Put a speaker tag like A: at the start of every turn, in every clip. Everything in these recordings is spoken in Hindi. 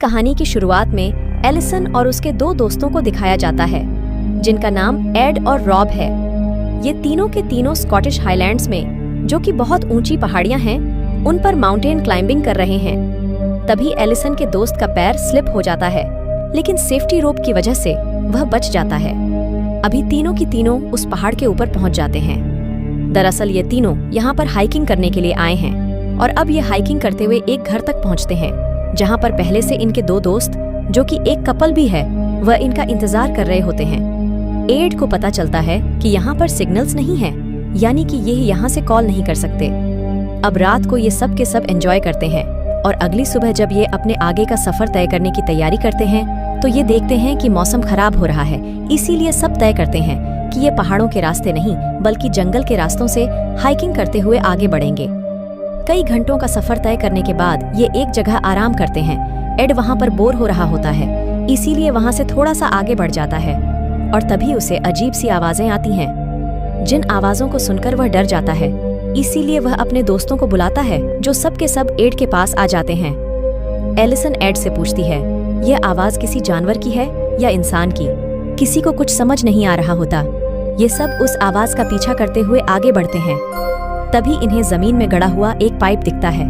A: कहानी की शुरुआत में एलिसन और उसके दो दोस्तों को दिखाया जाता है जिनका नाम एड और रॉब है। ये तीनों के तीनों स्कॉटिश हाईलैंड्स में, जो कि बहुत ऊंची पहाड़ियां हैं, उन पर माउंटेन क्लाइंबिंग कर रहे हैं। तभी एलिसन के दोस्त का पैर स्लिप हो जाता है, लेकिन सेफ्टी रोप की वजह से वह बच जाता है। अभी तीनों की तीनों उस पहाड़ के ऊपर पहुंच जाते हैं। दरअसल ये तीनों यहाँ पर हाइकिंग करने के लिए आए हैं और अब ये हाइकिंग करते हुए एक घर तक पहुंचते हैं जहाँ पर पहले से इनके दो दोस्त, जो कि एक कपल भी है, वह इनका इंतजार कर रहे होते हैं। एड को पता चलता है कि यहाँ पर सिग्नल्स नहीं है, यानी कि ये यहाँ से कॉल नहीं कर सकते। अब रात को ये सब के सब एंजॉय करते हैं और अगली सुबह जब ये अपने आगे का सफर तय करने की तैयारी करते हैं तो ये देखते हैं कि मौसम खराब हो रहा है। इसीलिए सब तय करते हैं कि ये पहाड़ों के रास्ते नहीं बल्कि जंगल के रास्तों से हाइकिंग करते हुए आगे बढ़ेंगे। कई घंटों का सफर तय करने के बाद ये एक जगह आराम करते हैं। एड वहाँ पर बोर हो रहा होता है, इसीलिए वहाँ से थोड़ा सा आगे बढ़ जाता है और तभी उसे अजीब सी आवाजें आती हैं, जिन आवाजों को सुनकर वह डर जाता है। इसीलिए वह अपने दोस्तों को बुलाता है, जो सब के सब एड के पास आ जाते हैं। एलिसन एड से पूछती है, यह आवाज किसी जानवर की है या इंसान की? किसी को कुछ समझ नहीं आ रहा होता। ये सब उस आवाज का पीछा करते हुए आगे बढ़ते हैं। तभी इन्हें जमीन में गड़ा हुआ एक पाइप दिखता है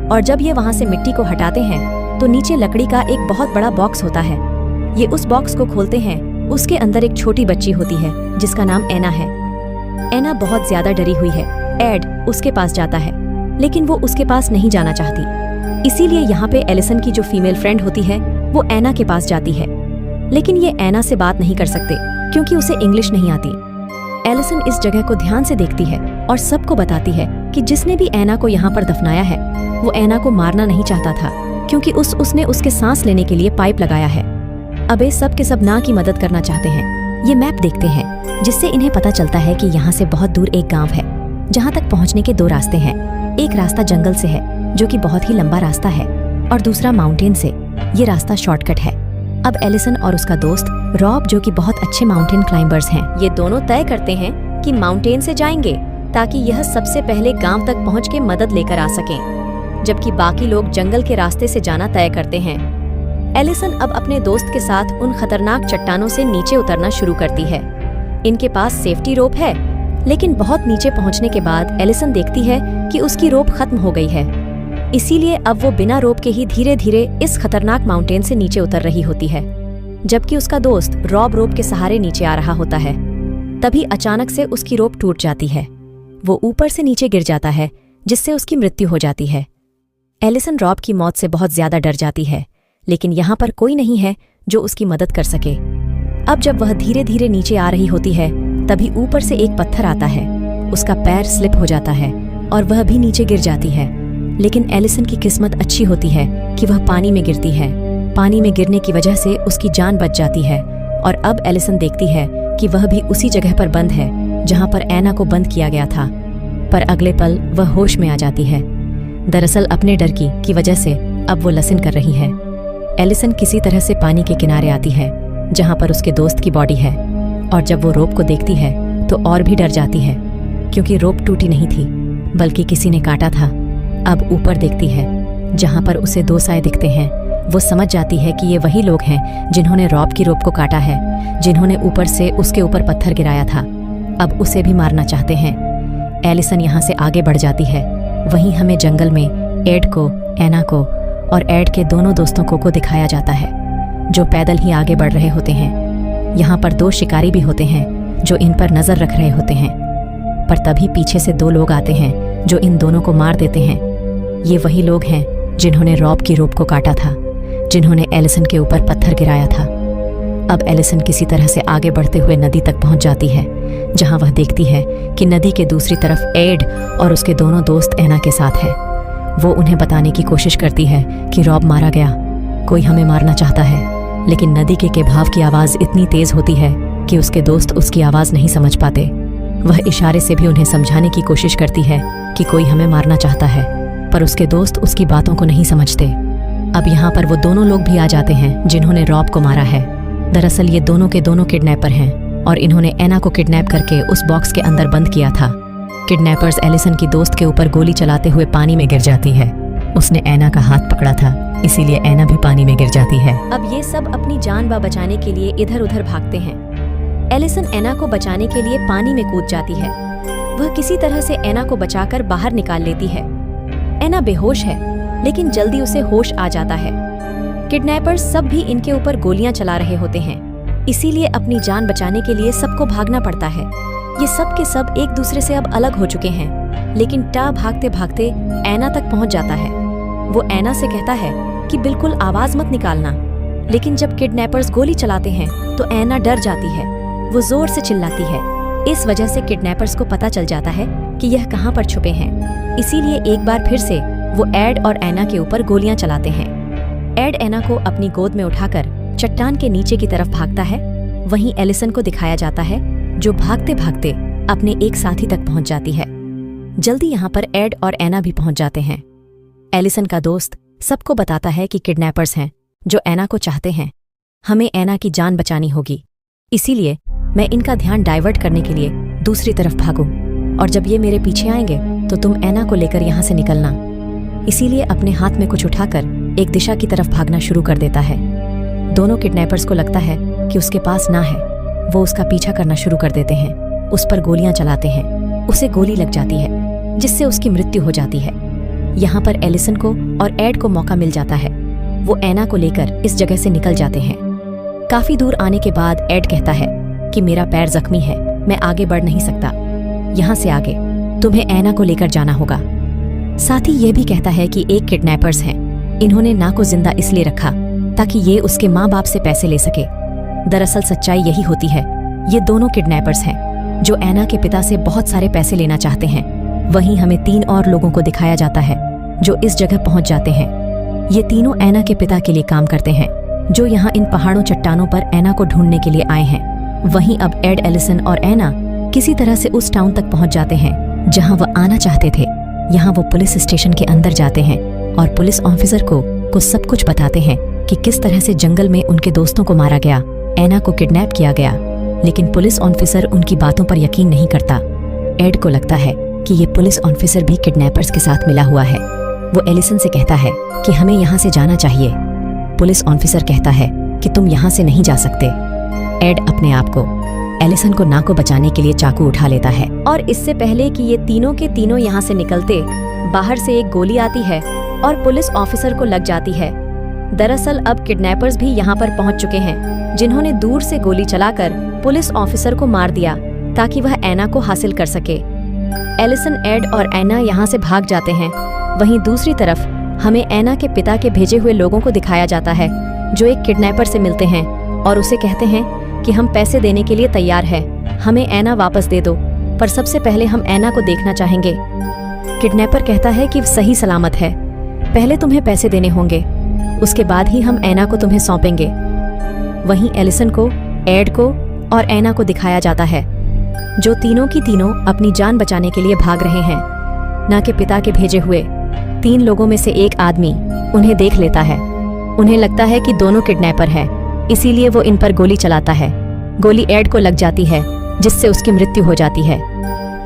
A: और जब ये वहां से मिट्टी को हटाते हैं तो नीचे लकड़ी का एक बहुत बड़ा बॉक्स होता है। ये उस बॉक्स को खोलते हैं। उसके अंदर एक छोटी बच्ची होती है जिसका नाम एना है। एना बहुत ज्यादा डरी हुई है। एड उसके पास जाता है, लेकिन वो उसके पास नहीं जाना चाहती। इसीलिए यहाँ पे एलिसन की जो फीमेल फ्रेंड होती है वो एना के पास जाती है, लेकिन ये एना से बात नहीं कर सकते क्योंकि उसे इंग्लिश नहीं आती। एलिसन इस जगह को ध्यान से देखती है और सबको बताती है कि जिसने भी एना को यहाँ पर दफनाया है वो एना को मारना नहीं चाहता था, क्योंकि उसने उसके सांस लेने के लिए पाइप लगाया है। अब ये सब के सब ना की मदद करना चाहते हैं। ये मैप देखते हैं जिससे इन्हें पता चलता है कि यहाँ से बहुत दूर एक गांव है जहाँ तक पहुँचने के दो रास्ते हैं। एक रास्ता जंगल से है जो कि बहुत ही लंबा रास्ता है और दूसरा माउंटेन से। ये रास्ता शॉर्टकट है। अब एलिसन और उसका दोस्त रॉब, जो कि बहुत अच्छे माउंटेन क्लाइंबर्स हैं, ये दोनों तय करते हैं कि माउंटेन से जाएंगे ताकि यह सबसे पहले गांव तक पहुंच के मदद लेकर आ सकें, जबकि बाकी लोग जंगल के रास्ते से जाना तय करते हैं। एलिसन अब अपने दोस्त के साथ उन खतरनाक चट्टानों से नीचे उतरना शुरू करती है। इनके पास सेफ्टी रोप है, लेकिन बहुत नीचे पहुंचने के बाद एलिसन देखती है कि उसकी रोप खत्म हो गई है। इसीलिए अब वो बिना रोप के ही धीरे धीरे इस खतरनाक माउंटेन से नीचे उतर रही होती है, जबकि उसका दोस्त रॉब रोप के सहारे नीचे आ रहा होता है। तभी अचानक से उसकी रोप टूट जाती है। वो ऊपर से नीचे गिर जाता है, जिससे उसकी मृत्यु हो जाती है। एलिसन रॉब की मौत से बहुत ज्यादा डर जाती है, लेकिन यहाँ पर कोई नहीं है जो उसकी मदद कर सके। अब जब वह धीरे धीरे नीचे आ रही होती है तभी ऊपर से एक पत्थर आता है। उसका पैर स्लिप हो जाता है और वह भी नीचे गिर जाती है, लेकिन एलिसन की किस्मत अच्छी होती है कि वह पानी में गिरती है। पानी में गिरने की वजह से उसकी जान बच जाती है और अब एलिसन देखती है कि वह भी उसी जगह पर बंद है जहाँ पर एना को बंद किया गया था। पर अगले पल वह होश में आ जाती है। दरअसल अपने डर की वजह से अब वो लसन कर रही है। एलिसन किसी तरह से पानी के किनारे आती है जहाँ पर उसके दोस्त की बॉडी है, और जब वो रोप को देखती है तो और भी डर जाती है, क्योंकि रोप टूटी नहीं थी बल्कि किसी ने काटा था। अब ऊपर देखती है जहाँ पर उसे दो साए दिखते हैं। वो समझ जाती है कि ये वही लोग हैं जिन्होंने रॉब की रोप को काटा है, जिन्होंने ऊपर से उसके ऊपर पत्थर गिराया था। अब उसे भी मारना चाहते हैं। एलिसन यहाँ से आगे बढ़ जाती है। वहीं हमें जंगल में एड को, एना को और एड के दोनों दोस्तों को दिखाया जाता है, जो पैदल ही आगे बढ़ रहे होते हैं। यहाँ पर दो शिकारी भी होते हैं जो इन पर नजर रख रहे होते हैं। पर तभी पीछे से दो लोग आते हैं जो इन दोनों को मार देते हैं। ये वही लोग हैं जिन्होंने रॉब की रोप को काटा था, जिन्होंने एलिसन के ऊपर पत्थर गिराया था। अब एलिसन किसी तरह से आगे बढ़ते हुए नदी तक पहुंच जाती है, जहां वह देखती है कि नदी के दूसरी तरफ एड और उसके दोनों दोस्त एना के साथ है। वो उन्हें बताने की कोशिश करती है कि रॉब मारा गया, कोई हमें मारना चाहता है, लेकिन नदी के बहाव की आवाज इतनी तेज होती है कि उसके दोस्त उसकी आवाज नहीं समझ पाते। वह इशारे से भी उन्हें समझाने की कोशिश करती है कि कोई हमें मारना चाहता है, पर उसके दोस्त उसकी बातों को नहीं समझते। अब यहाँ पर वो दोनों लोग भी आ जाते हैं जिन्होंने रॉब को मारा है। दरअसल ये दोनों के दोनों किडनैपर हैं और इन्होंने एना को किडनैप करके उस बॉक्स के अंदर बंद किया था। किडनैपर्स एलिसन की दोस्त के ऊपर गोली चलाते हुए पानी में गिर जाती है।
B: उसने ऐना का हाथ पकड़ा था, इसीलिए ऐना भी पानी में गिर जाती है।
A: अब ये सब अपनी जान बचाने के लिए इधर उधर भागते हैं। एलिसन ऐना को बचाने के लिए पानी में कूद जाती है। वह किसी तरह से ऐना को बचाकर बाहर निकाल लेती है। ऐना बेहोश है, लेकिन जल्दी उसे होश आ जाता है। किडनैपर्स सब भी इनके ऊपर गोलियां चला रहे होते हैं, इसीलिए अपनी जान बचाने के लिए सबको भागना पड़ता है। ये सब के सब एक दूसरे से अब अलग हो चुके हैं, लेकिन टा भागते भागते ऐना तक पहुंच जाता है। वो ऐना से कहता है कि बिल्कुल आवाज मत निकालना, लेकिन जब किडनैपर्स गोली चलाते हैं तो ऐना डर जाती है। वो जोर से चिल्लाती है। इस वजह से किडनैपर्स को पता चल जाता है कि यह कहां पर छुपे हैं। इसीलिए एक बार फिर से वो एड और ऐना के ऊपर गोलियां चलाते हैं। एड ऐना को अपनी गोद में उठाकर चट्टान के नीचे की तरफ भागता है। वहीं एलिसन को दिखाया जाता है, जो भागते भागते अपने एक साथी तक पहुंच जाती है। जल्दी यहाँ पर एड और ऐना भी पहुंच जाते हैं। एलिसन का दोस्त सबको बताता है कि किडनैपर्स हैं जो ऐना को चाहते हैं। हमें ऐना की जान बचानी होगी, इसीलिए मैं इनका ध्यान डाइवर्ट करने के लिए दूसरी तरफ भागूं, और जब ये मेरे पीछे आएंगे तो तुम ऐना को लेकर यहाँ से निकलना। इसीलिए अपने हाथ में कुछ उठाकर एक दिशा की तरफ भागना शुरू कर देता है। दोनों किडनैपर्स को लगता है कि उसके पास ना है। वो उसका पीछा करना शुरू कर देते हैं, उस पर गोलियां चलाते हैं। उसे गोली लग जाती है, जिससे उसकी मृत्यु हो जाती है। यहाँ पर एलिसन को और एड को मौका मिल जाता है। वो ऐना को लेकर इस जगह से निकल जाते हैं। काफी दूर आने के बाद एड कहता है कि मेरा पैर जख्मी है, मैं आगे बढ़ नहीं सकता। यहाँ से आगे तुम्हें ऐना को लेकर जाना होगा। साथ ही ये भी कहता है कि एक किडनैपर्स हैं। इन्होंने ना को जिंदा इसलिए रखा ताकि ये उसके माँ बाप से पैसे ले सके। दरअसल सच्चाई यही होती है, ये दोनों किडनैपर्स हैं जो ऐना के पिता से बहुत सारे पैसे लेना चाहते हैं। वहीं हमें 3 और लोगों को दिखाया जाता है जो इस जगह पहुंच जाते हैं। ये तीनों ऐना के पिता के लिए काम करते हैं, जो यहाँ इन पहाड़ों चट्टानों पर ऐना को ढूंढने के लिए आए हैं। वहीं अब एड, एलिसन और ऐना किसी तरह से उस टाउन तक पहुंच जाते हैं जहां वह आना चाहते थे। यहाँ वो पुलिस स्टेशन के अंदर जाते हैं और पुलिस ऑफिसर को सब कुछ बताते हैं कि किस तरह से जंगल में उनके दोस्तों को मारा गया, ऐना को किडनैप किया गया। लेकिन पुलिस ऑफिसर उनकी बातों पर यकीन नहीं करता। एड को लगता है कि ये पुलिस ऑफिसर भी किडनैपर्स के साथ मिला हुआ है। वो एलिसन से कहता है कि हमें यहाँ से जाना चाहिए। पुलिस ऑफिसर कहता है कि तुम यहाँ से नहीं जा सकते। एड अपने आप को एलिसन को ना को बचाने के लिए चाकू उठा लेता है, और इससे पहले कि ये तीनों के तीनों यहाँ से निकलते, बाहर से एक गोली आती है और पुलिस ऑफिसर को लग जाती है। दरअसल अब किडनैपर्स भी यहाँ पर पहुँच चुके हैं, जिन्होंने दूर से गोली चलाकर पुलिस ऑफिसर को मार दिया ताकि वह ऐना को हासिल कर सके। एलिसन, एड और ऐना यहाँ से भाग जाते हैं। वहीं दूसरी तरफ हमें ऐना के पिता के भेजे हुए लोगों को दिखाया जाता है, जो एक किडनैपर से मिलते हैं और उसे कहते हैं कि हम पैसे देने के लिए तैयार हैं, हमें ऐना वापस दे दो, पर सबसे पहले हम ऐना को देखना चाहेंगे। किडनैपर कहता है कि सही सलामत है, पहले तुम्हें पैसे देने होंगे, उसके बाद ही हम ऐना को तुम्हें सौंपेंगे। वहीं एलिसन को, एड को और ऐना को दिखाया जाता है, जो तीनों की तीनों अपनी जान बचाने के लिए भाग रहे हैं। ना के पिता के भेजे हुए 3 लोगों में से एक आदमी उन्हें देख लेता है। उन्हें लगता है कि दोनों किडनैपर हैं, इसीलिए वो इन पर गोली चलाता है। गोली एड को लग जाती है, जिससे उसकी मृत्यु हो जाती है।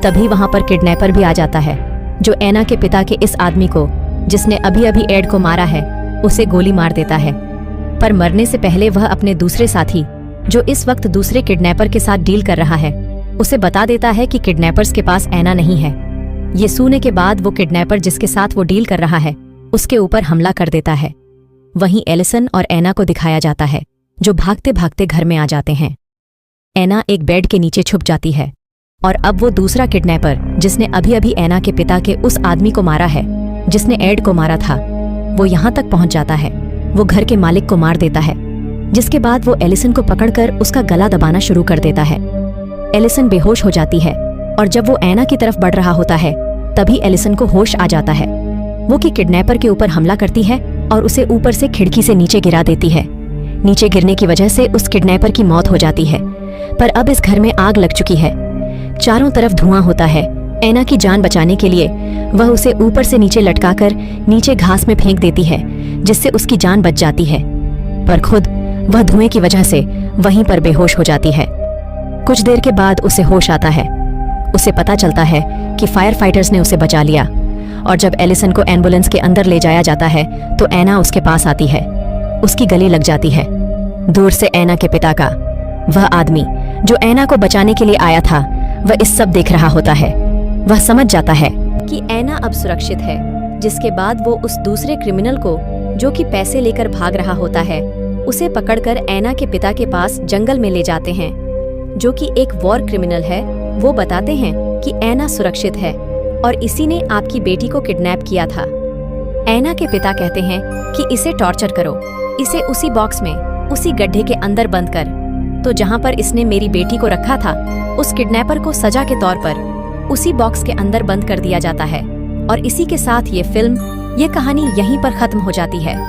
A: तभी वहां पर किडनैपर भी आ जाता है, जो ऐना के पिता के इस आदमी को, जिसने अभी अभी एड को मारा है, उसे गोली मार देता है। पर मरने से पहले वह अपने दूसरे साथी, जो इस वक्त दूसरे किडनैपर के साथ डील कर रहा है, उसे बता देता है कि किडनैपर्स के पास ऐना नहीं है। ये सुनने के बाद वो किडनैपर जिसके साथ वो डील कर रहा है, उसके ऊपर हमला कर देता है। वहीं एलिसन और ऐना को दिखाया जाता है, जो भागते भागते घर में आ जाते हैं। ऐना एक बेड के नीचे छुप जाती है, और अब वो दूसरा किडनैपर, जिसने अभी अभी ऐना के पिता के उस आदमी को मारा है, जिसने एड को मारा था, वो यहाँ तक पहुंच जाता है। वो घर के मालिक को मार देता है, जिसके बाद वो एलिसन को पकड़कर उसका गला दबाना शुरू कर देता है। एलिसन बेहोश हो जाती है, और जब वो ऐना की तरफ बढ़ रहा होता है, तभी एलिसन को होश आ जाता है। वो कि किडनैपर के ऊपर हमला करती है और उसे ऊपर से खिड़की से नीचे गिरा देती है। नीचे गिरने की वजह से उस किडनैपर की मौत हो जाती है। पर अब इस घर में आग लग चुकी है, चारों तरफ धुआं होता है। ऐना की जान बचाने के लिए वह उसे ऊपर से नीचे लटकाकर नीचे घास में फेंक देती है, जिससे उसकी जान बच जाती है। पर खुद वह धुएं की वजह से वहीं पर बेहोश हो जाती है। कुछ देर के बाद उसे होश आता है। उसे पता चलता है कि फायर फाइटर्स ने उसे बचा लिया, और जब एलिसन को एम्बुलेंस के अंदर ले जाया जाता है तो ऐना उसके पास आती है। उसकी गले लग जाती है। दूर से ऐना के पिता का वह आदमी जो ऐना को बचाने के लिए आया था, वह इस सब देख रहा होता है। वह समझ जाता है कि ऐना अब सुरक्षित है, जिसके बाद वो उस दूसरे क्रिमिनल को, जो कि पैसे लेकर भाग रहा होता है, उसे पकड़कर ऐना के पिता के पास जंगल में ले जाते हैं, जो कि एक वॉर क्रिमिनल है। वो बताते हैं कि ऐना सुरक्षित है और इसी ने आपकी बेटी को किडनैप किया था। ऐना के पिता कहते हैं कि इसे टॉर्चर करो, इसे उसी बॉक्स में, उसी गड्ढे के अंदर बंद कर। तो जहां पर इसने मेरी बेटी को रखा था, उस किडनैपर को सजा के तौर पर उसी बॉक्स के अंदर बंद कर दिया जाता है। और इसी के साथ ये फिल्म, ये कहानी यहीं पर खत्म हो जाती है।